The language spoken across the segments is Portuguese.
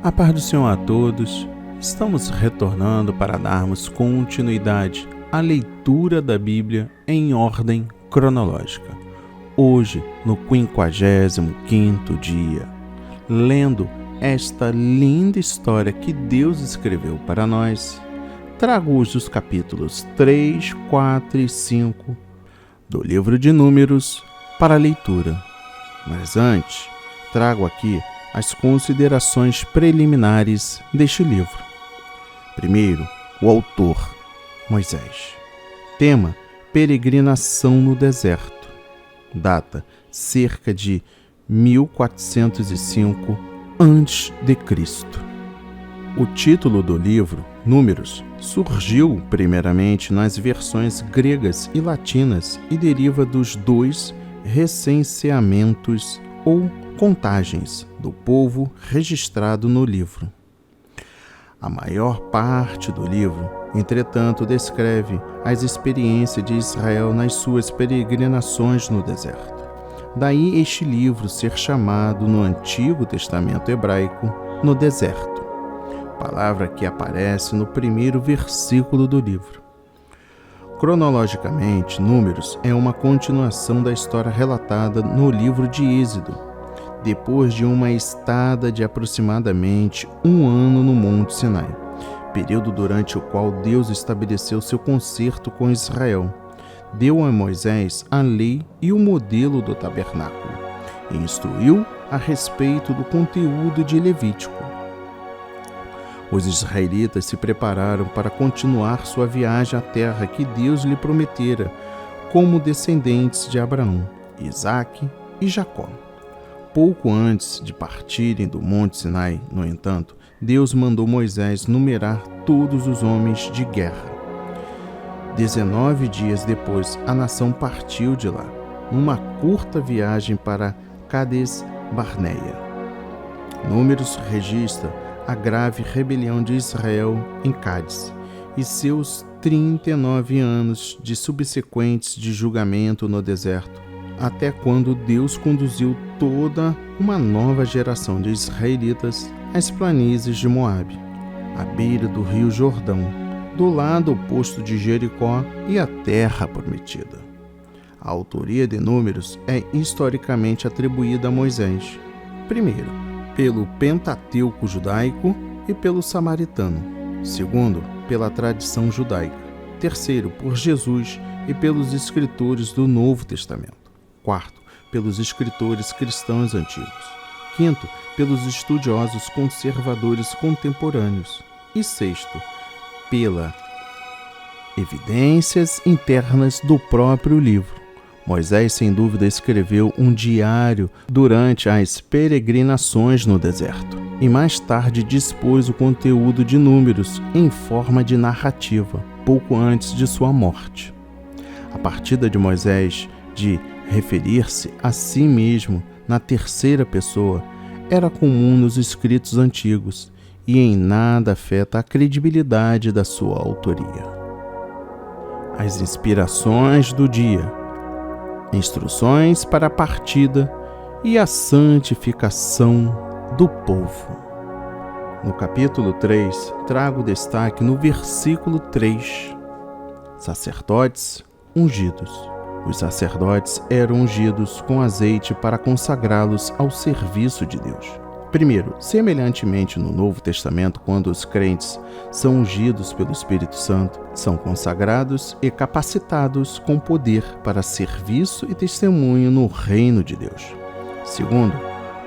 A paz do Senhor a todos. Estamos retornando para darmos continuidade à leitura da Bíblia em ordem cronológica. Hoje, no 55º dia, lendo esta linda história que Deus escreveu para nós, trago hoje os capítulos 3, 4 e 5 do livro de Números para a leitura. Mas antes, trago aqui as considerações preliminares deste livro. Primeiro, o autor, Moisés. Tema: peregrinação no deserto. Data: cerca de 1405 a.C. O título do livro, Números, surgiu primeiramente nas versões gregas e latinas e deriva dos dois recenseamentos ou contagens do povo registrado no livro. A maior parte do livro, entretanto, descreve as experiências de Israel nas suas peregrinações no deserto. Daí este livro ser chamado no Antigo Testamento hebraico no deserto, palavra que aparece no primeiro versículo do livro. Cronologicamente, Números é uma continuação da história relatada no livro de Êxodo, depois de uma estada de aproximadamente 1 ano no Monte Sinai, período durante o qual Deus estabeleceu seu concerto com Israel, deu a Moisés a lei e o modelo do tabernáculo, e instruiu a respeito do conteúdo de Levítico. Os israelitas se prepararam para continuar sua viagem à terra que Deus lhe prometera, como descendentes de Abraão, Isaque e Jacó. Pouco antes de partirem do Monte Sinai, no entanto, Deus mandou Moisés numerar todos os homens de guerra. 19 dias depois, a nação partiu de lá, numa curta viagem para Cades Barneia. Números registra a grave rebelião de Israel em Cádiz e seus 39 anos de subsequentes de julgamento no deserto, até quando Deus conduziu toda uma nova geração de israelitas às planícies de Moabe, à beira do rio Jordão, do lado oposto de Jericó e a terra prometida. A autoria de Números é historicamente atribuída a Moisés, primeiro, pelo Pentateuco judaico e pelo Samaritano, segundo, pela tradição judaica, terceiro, por Jesus e pelos escritores do Novo Testamento. Quarto, pelos escritores cristãos antigos. Quinto, pelos estudiosos conservadores contemporâneos. E sexto, pelas evidências internas do próprio livro. Moisés, sem dúvida, escreveu um diário durante as peregrinações no deserto e mais tarde dispôs o conteúdo de Números em forma de narrativa, pouco antes de sua morte. A partida de Moisés de referir-se a si mesmo na terceira pessoa era comum nos escritos antigos e em nada afeta a credibilidade da sua autoria. As inspirações do dia, instruções para a partida e a santificação do povo. No capítulo 3, trago destaque no versículo 3. Sacerdotes ungidos. Os sacerdotes eram ungidos com azeite para consagrá-los ao serviço de Deus. Primeiro, semelhantemente no Novo Testamento, quando os crentes são ungidos pelo Espírito Santo, são consagrados e capacitados com poder para serviço e testemunho no reino de Deus. Segundo,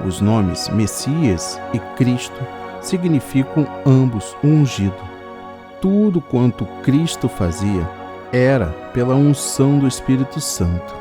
os nomes Messias e Cristo significam ambos o ungido. Tudo quanto Cristo fazia era pela unção do Espírito Santo.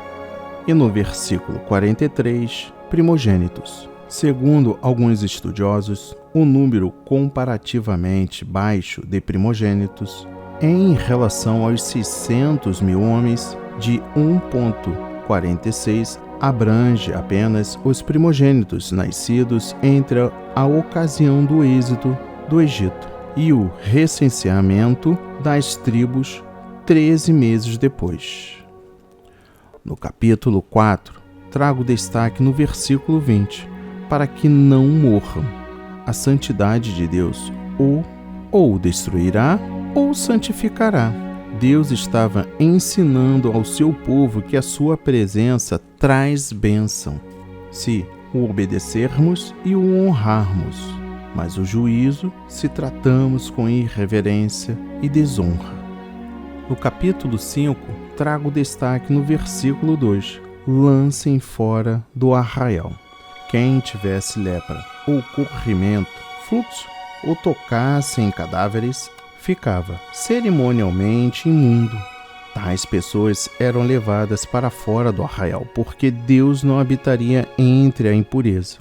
E no versículo 43, primogênitos. Segundo alguns estudiosos, o número comparativamente baixo de primogênitos em relação aos 600 mil homens de 1,46 abrange apenas os primogênitos nascidos entre a ocasião do êxodo do Egito e o recenseamento das tribos 13 meses depois. No capítulo 4, trago destaque no versículo 20, para que não morram. a santidade de Deus, ou destruirá ou santificará. Deus estava ensinando ao seu povo que a sua presença traz bênção, se o obedecermos e o honrarmos, mas o juízo se tratamos com irreverência e desonra. No capítulo 5, trago destaque no versículo 2: lancem fora do arraial. Quem tivesse lepra ou corrimento, fluxo, ou tocasse em cadáveres, ficava cerimonialmente imundo. Tais pessoas eram levadas para fora do arraial, porque Deus não habitaria entre a impureza.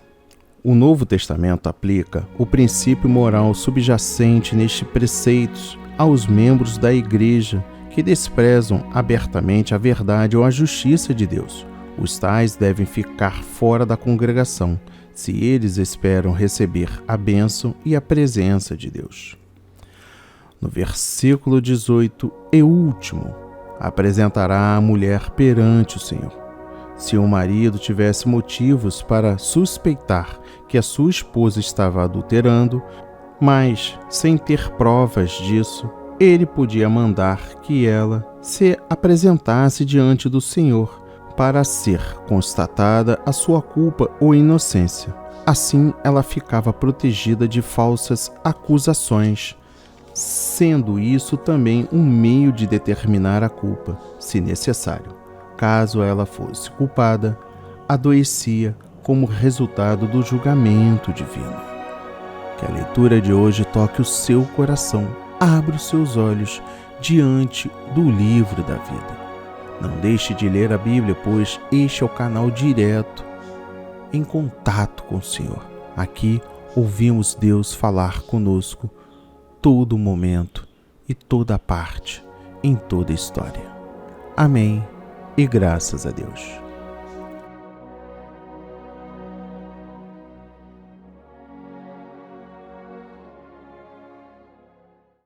O Novo Testamento aplica o princípio moral subjacente nestes preceitos aos membros da Igreja que desprezam abertamente a verdade ou a justiça de Deus. Os tais devem ficar fora da congregação, se eles esperam receber a bênção e a presença de Deus. No versículo 18 e último, apresentará a mulher perante o Senhor. Se o marido tivesse motivos para suspeitar que a sua esposa estava adulterando, mas sem ter provas disso, ele podia mandar que ela se apresentasse diante do Senhor para ser constatada a sua culpa ou inocência. Assim, ela ficava protegida de falsas acusações, sendo isso também um meio de determinar a culpa, se necessário. Caso ela fosse culpada, adoecia como resultado do julgamento divino. Que a leitura de hoje toque o seu coração, abra os seus olhos diante do livro da vida. Não deixe de ler a Bíblia, pois este é o canal direto em contato com o Senhor. Aqui ouvimos Deus falar conosco todo momento e toda parte, em toda a história. Amém e graças a Deus.